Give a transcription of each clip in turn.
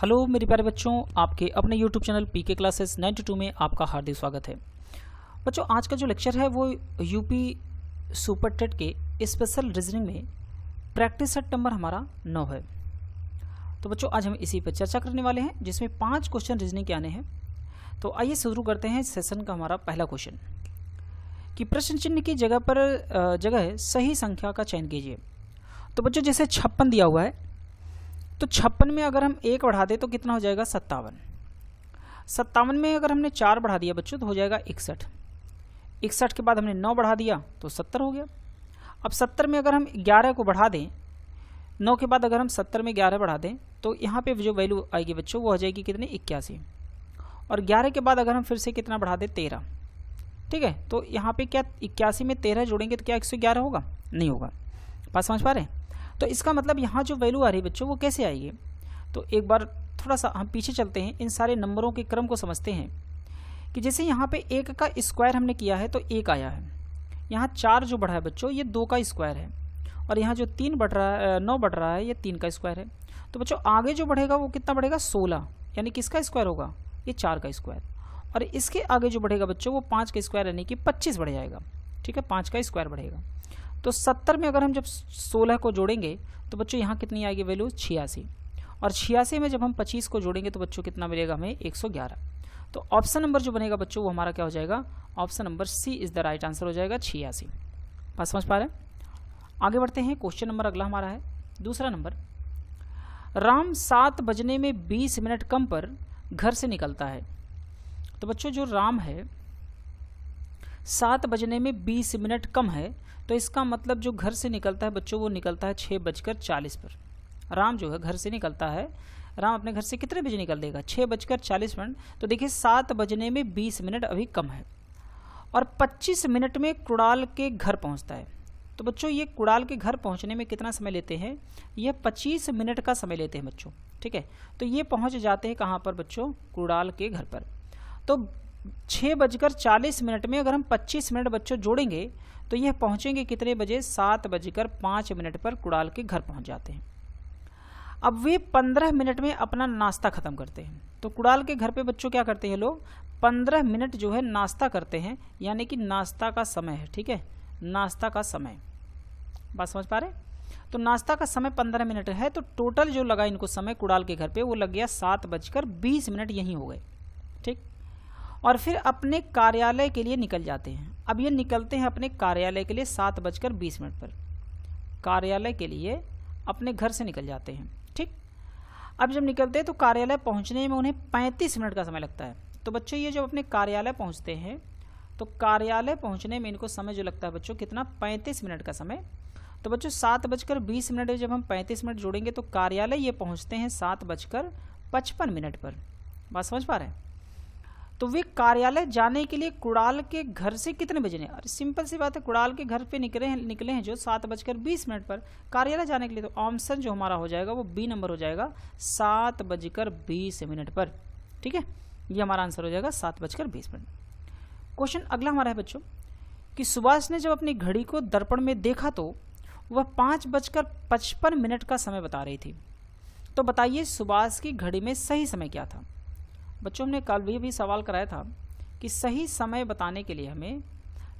Hello मेरे प्यारे बच्चों, आपके अपने YouTube चैनल पीके क्लासेस 92 में आपका हार्दिक स्वागत है। बच्चों, आज का जो लेक्चर है वो यूपी सुपर टेट के स्पेशल रीजनिंग में प्रैक्टिस सेट नंबर हमारा 9 है। तो बच्चों, आज हम इसी पर चर्चा करने वाले हैं जिसमें 5 क्वेश्चन रीजनिंग के आने हैं। तो आइए शुरू करते हैं सेशन का हमारा पहला क्वेश्चन कि प्रश्न चिन्ह की जगह सही संख्या का चयन कीजिए। तो बच्चों, जैसे 56 दिया हुआ है तो 56 में अगर हम 1 बढ़ा दें तो कितना हो जाएगा 57। 57 में अगर हमने 4 बढ़ा दिया बच्चों तो हो जाएगा 61। 61 के बाद हमने 9 बढ़ा दिया तो 70 हो गया। अब 70 में अगर हम 11 को बढ़ा दें, 9 के बाद अगर हम 70 में 11 बढ़ा दें तो यहाँ पे जो वैल्यू आएगी बच्चों वो हो जाएगी कितनी 81। और 11 के बाद अगर हम फिर से कितना बढ़ा दें 13, ठीक है। तो यहाँ पे क्या 81 में 13 जोड़ेंगे तो क्या 111 होगा? नहीं होगा। बात समझ पा रहे हैं? तो इसका मतलब यहाँ जो वैल्यू आ रही है बच्चों वो कैसे आएगी? तो एक बार थोड़ा सा हम पीछे चलते हैं, इन सारे नंबरों के क्रम को समझते हैं कि जैसे यहाँ पे 1 का स्क्वायर हमने किया है तो 1 आया है। यहाँ 4 जो बढ़ा है बच्चों ये 2 का स्क्वायर है। और यहाँ जो 9 बढ़ रहा है ये 3 का स्क्वायर है। तो बच्चों आगे जो बढ़ेगा वो कितना बढ़ेगा 16, यानी किसका स्क्वायर होगा? ये 4 का स्क्वायर। और इसके आगे जो बढ़ेगा बच्चों वो 5 का स्क्वायर यानी कि 25 बढ़ जाएगा, ठीक है। 5 का स्क्वायर बढ़ेगा। तो 70 में अगर हम जब 16 को जोड़ेंगे तो बच्चों यहाँ कितनी आएगी वैल्यू 86। और 86 में जब हम 25 को जोड़ेंगे तो बच्चों कितना मिलेगा हमें 111। तो ऑप्शन नंबर जो बनेगा बच्चों वो हमारा क्या हो जाएगा? Option number C is the right answer हो जाएगा 86। बात समझ पा रहे हैं? आगे बढ़ते हैं। क्वेश्चन नंबर अगला हमारा है दूसरा नंबर। राम 7 बजने में 20 मिनट कम पर घर से निकलता है। तो बच्चों जो राम है 7 बजने में 20 मिनट कम है, तो इसका मतलब जो घर से निकलता है बच्चों वो निकलता है 6:40 पर। राम जो है घर से निकलता है, राम अपने घर से कितने बजे निकल देगा? 6:40। तो देखिए 7 बजने में 20 मिनट अभी कम है और 25 मिनट में कुणाल के घर पहुंचता है। तो बच्चों ये कुणाल के घर पहुंचने में कितना समय लेते हैं? ये 25 मिनट का समय लेते हैं बच्चों, ठीक है। तो ये पहुंच जाते हैं कहाँ पर बच्चों? कुणाल के घर पर। तो 6:40 में अगर हम 25 मिनट बच्चों जोड़ेंगे तो यह पहुंचेंगे कितने बजे? 7:05 पर कुणाल के घर पहुंच जाते हैं। अब वे 15 मिनट में अपना नाश्ता खत्म करते हैं। तो कुणाल के घर पे बच्चों क्या करते हैं लोग? 15 मिनट जो है नाश्ता करते हैं, यानी कि नाश्ता का समय है, ठीक है। नाश्ता का समय, बात समझ पा रहे हैं? तो नाश्ता का समय 15 मिनट है, तो टोटल जो लगा इनको समय कुणाल के घर पे वो लग गया 7:20 यही हो गए, ठीक। और फिर अपने कार्यालय के लिए निकल जाते हैं। अब ये निकलते हैं अपने कार्यालय के लिए 7:20 पर। कार्यालय के लिए अपने घर से निकल जाते हैं, ठीक। अब जब निकलते हैं तो कार्यालय पहुंचने में उन्हें 35 मिनट का समय लगता है। तो बच्चों ये जब अपने कार्यालय पहुंचते हैं तो कार्यालय पहुंचने में इनको समय जो लगता है बच्चों कितना? 35 मिनट का समय। तो बच्चों 7:20 में जब हम 35 मिनट जोड़ेंगे तो कार्यालय ये पहुँचते हैं 7:55 पर। बात समझ पा रहे हैं? तो वे कार्यालय जाने के लिए कुणाल के घर से कितने बजे ने? अरे सिंपल सी बात है, कुणाल के घर पे निकले हैं जो 7:20 पर कार्यालय जाने के लिए। तो ऑप्शन जो हमारा हो जाएगा वो बी नंबर हो जाएगा 7:20 पर, ठीक है। ये हमारा आंसर हो जाएगा 7:20। क्वेश्चन अगला हमारा है बच्चों कि सुभाष ने जब अपनी घड़ी को दर्पण में देखा तो वह 5:55 का समय बता रही थी। तो बताइए सुभाष की घड़ी में सही समय क्या था? बच्चों हमने कल भी सवाल कराया था कि सही समय बताने के लिए हमें,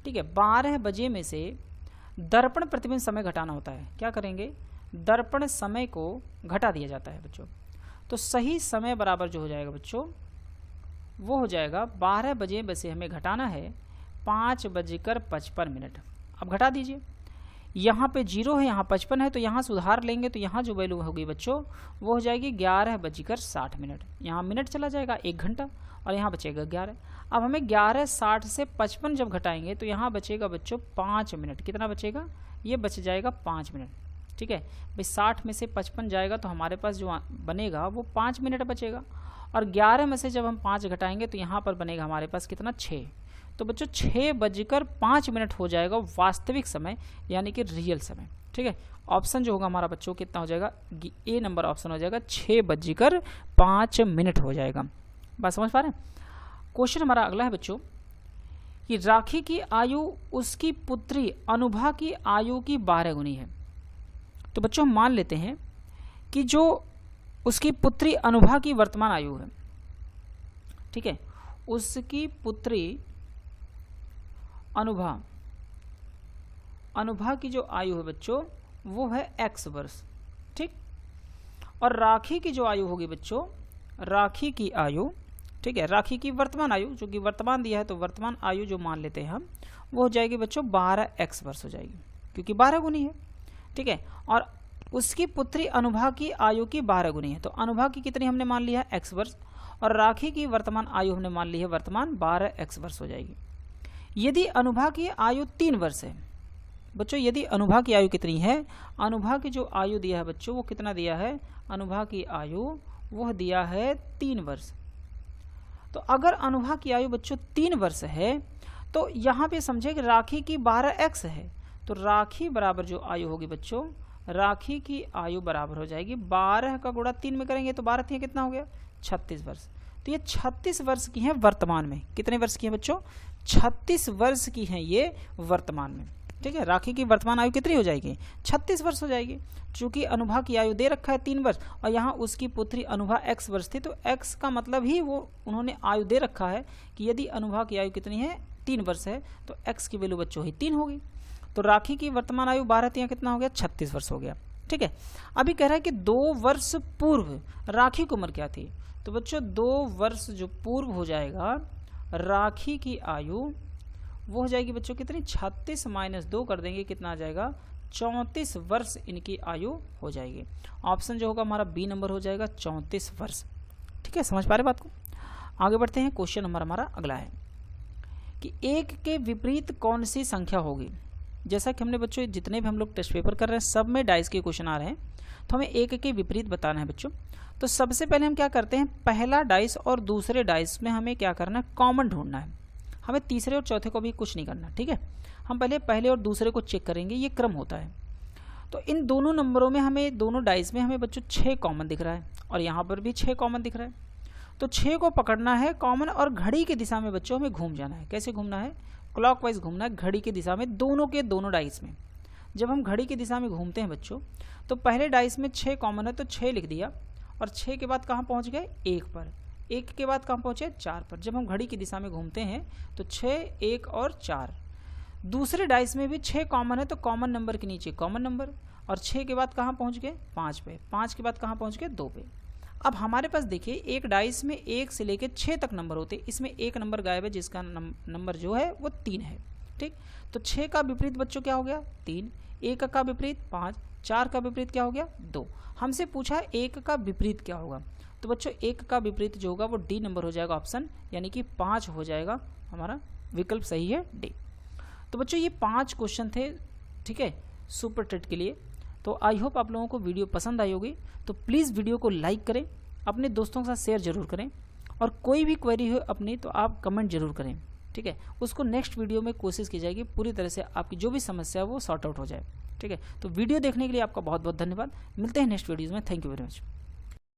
ठीक है, 12 बजे में से दर्पण प्रतिबिंब समय घटाना होता है। क्या करेंगे? दर्पण समय को घटा दिया जाता है बच्चों। तो सही समय बराबर जो हो जाएगा बच्चों वो हो जाएगा 12 बजे में से हमें घटाना है 5:55। अब घटा दीजिए, यहाँ पे 0 है, यहाँ 55 है, तो यहाँ सुधार लेंगे तो यहाँ जो वैल्यू होगी बच्चों वो हो जाएगी 11:60। यहाँ मिनट चला जाएगा 1 घंटा और यहाँ बचेगा 11। अब हमें 11:60 से 55 जब घटाएंगे तो यहाँ बचेगा बच्चों 5 मिनट। कितना बचेगा? ये बच जाएगा 5 मिनट, ठीक है भाई। 60 में से 55 जाएगा तो हमारे पास जो बनेगा वो 5 मिनट बचेगा। और 11 में से जब हम 5 घटाएंगे तो यहाँ पर बनेगा हमारे पास कितना? 6। तो बच्चों 6:05 हो जाएगा वास्तविक समय, यानी कि रियल समय, ठीक है। ऑप्शन जो होगा हमारा बच्चों कितना हो जाएगा? ए नंबर ऑप्शन हो जाएगा 6:05 हो जाएगा। बात समझ पा रहे हैं? क्वेश्चन हमारा अगला है बच्चों कि राखी की आयु उसकी पुत्री अनुभा की आयु की 12 गुनी है। तो बच्चों हम मान लेते हैं कि जो उसकी पुत्री अनुभा की वर्तमान आयु है, ठीक है, उसकी पुत्री अनुभा की जो आयु है बच्चों वो है x वर्ष, ठीक। और राखी की जो आयु होगी बच्चों, राखी की आयु, ठीक है, राखी की वर्तमान आयु, जो कि वर्तमान दिया है तो वर्तमान आयु जो मान लेते हैं हम, वो हो जाएगी बच्चों 12x वर्ष हो जाएगी, क्योंकि 12 गुनी है, ठीक है। और उसकी पुत्री अनुभा की आयु की 12 गुनी है, तो अनुभा की कितनी हमने मान लिया है x वर्ष, और राखी की वर्तमान आयु हमने मान ली है वर्तमान 12x वर्ष हो जाएगी। यदि अनुभा की आयु 3 वर्ष है बच्चों, यदि अनुभा की आयु कितनी है, अनुभा की जो आयु दिया है बच्चों वो कितना दिया है, अनुभा की आयु वह दिया है 3 वर्ष। तो अगर अनुभा की आयु बच्चों 3 वर्ष है तो यहाँ पे समझे कि राखी की 12x है, तो राखी बराबर जो आयु होगी बच्चों, राखी की आयु बराबर हो जाएगी 12 का गुणा 3 में करेंगे तो 12 कितना हो गया 36 वर्ष। तो ये 36 वर्ष की हैं वर्तमान में। कितने वर्ष की हैं बच्चों, 36 वर्ष की हैं ये वर्तमान में, ठीक है। राखी की वर्तमान आयु कितनी हो जाएगी, 36 वर्ष हो जाएगी। चूंकि अनुभा की आयु दे रखा है 3 वर्ष और यहाँ उसकी पुत्री अनुभा x वर्ष थी, तो x का मतलब ही वो उन्होंने आयु दे रखा है कि यदि अनुभा की आयु कितनी है 3 वर्ष है तो x की वैल्यू बच्चों ही 3 होगी। तो राखी की वर्तमान आयु 12 3 कितना हो गया 36 वर्ष हो गया, ठीक है। अभी कह रहा है कि 2 वर्ष पूर्व राखी की उम्र क्या थी, तो बच्चों 2 वर्ष जो पूर्व हो जाएगा राखी की आयु वो हो जाएगी बच्चों कितनी, 36 माइनस 2 कर देंगे कितना आ जाएगा 34 वर्ष इनकी आयु हो जाएगी। ऑप्शन जो होगा हमारा बी नंबर हो जाएगा 34 वर्ष, ठीक है। समझ पा रहे बात को। आगे बढ़ते हैं। क्वेश्चन नंबर हमारा अगला है कि 1 के विपरीत कौन सी संख्या होगी। जैसा कि हमने बच्चों जितने भी हम लोग टेस्ट पेपर कर रहे हैं सब में डाइस के क्वेश्चन आ रहे हैं, तो हमें 1 के विपरीत बताना है बच्चों। तो सबसे पहले हम क्या करते हैं, पहला डाइस और दूसरे डाइस में हमें क्या करना है, कॉमन ढूंढना है। हमें तीसरे और चौथे को भी कुछ नहीं करना, ठीक है। हम पहले और दूसरे को चेक करेंगे, ये क्रम होता है। तो इन दोनों नंबरों में हमें, दोनों डाइस में हमें बच्चों 6 कॉमन दिख रहा है और यहाँ पर भी 6 कॉमन दिख रहा है। तो 6 को पकड़ना है कॉमन और घड़ी की दिशा में बच्चों हमें घूम जाना है। कैसे घूमना है, क्लॉकवाइज घूमना है घड़ी की दिशा में, दोनों के दोनों डाइस में। जब हम घड़ी की दिशा में घूमते हैं बच्चों तो पहले डाइस में 6 कॉमन है तो 6 लिख दिया, और 6 के बाद कहाँ पहुँच गए 1 पर, 1 के बाद कहाँ पहुँचे 4 पर। जब हम घड़ी की दिशा में घूमते हैं तो 6 1 और 4। दूसरे डाइस में भी 6 कॉमन है तो कॉमन नंबर के नीचे कॉमन नंबर, और 6 के बाद कहाँ पहुँच गए 5 पे, 5 के बाद कहाँ पहुँच गए 2 पे। अब हमारे पास देखिए एक डाइस में 1 से लेकर 6 तक नंबर होते हैं, इसमें एक नंबर गायब है जिसका नंबर जो है वो 3 है, ठीक। तो 6 का विपरीत बच्चों क्या हो गया 3, 1 का विपरीत 5, 4 का विपरीत क्या हो गया 2। हमसे पूछा 1 का विपरीत क्या होगा, तो बच्चों 1 का विपरीत जो होगा वो डी नंबर हो जाएगा ऑप्शन, यानी कि 5 हो जाएगा हमारा विकल्प सही है डी। तो बच्चों ये 5 क्वेश्चन थे, ठीक है, सुपर टेट के लिए। तो आई होप आप लोगों को वीडियो पसंद आई होगी। तो प्लीज़ वीडियो को लाइक करें, अपने दोस्तों के साथ शेयर जरूर करें, और कोई भी क्वेरी हो अपनी तो आप कमेंट जरूर करें, ठीक है। उसको नेक्स्ट वीडियो में कोशिश की जाएगी पूरी तरह से आपकी जो भी समस्या है वो सॉर्ट आउट हो जाए, ठीक है। तो वीडियो देखने के लिए आपका बहुत बहुत धन्यवाद। मिलते हैं नेक्स्ट वीडियोज़ में। Thank you very much.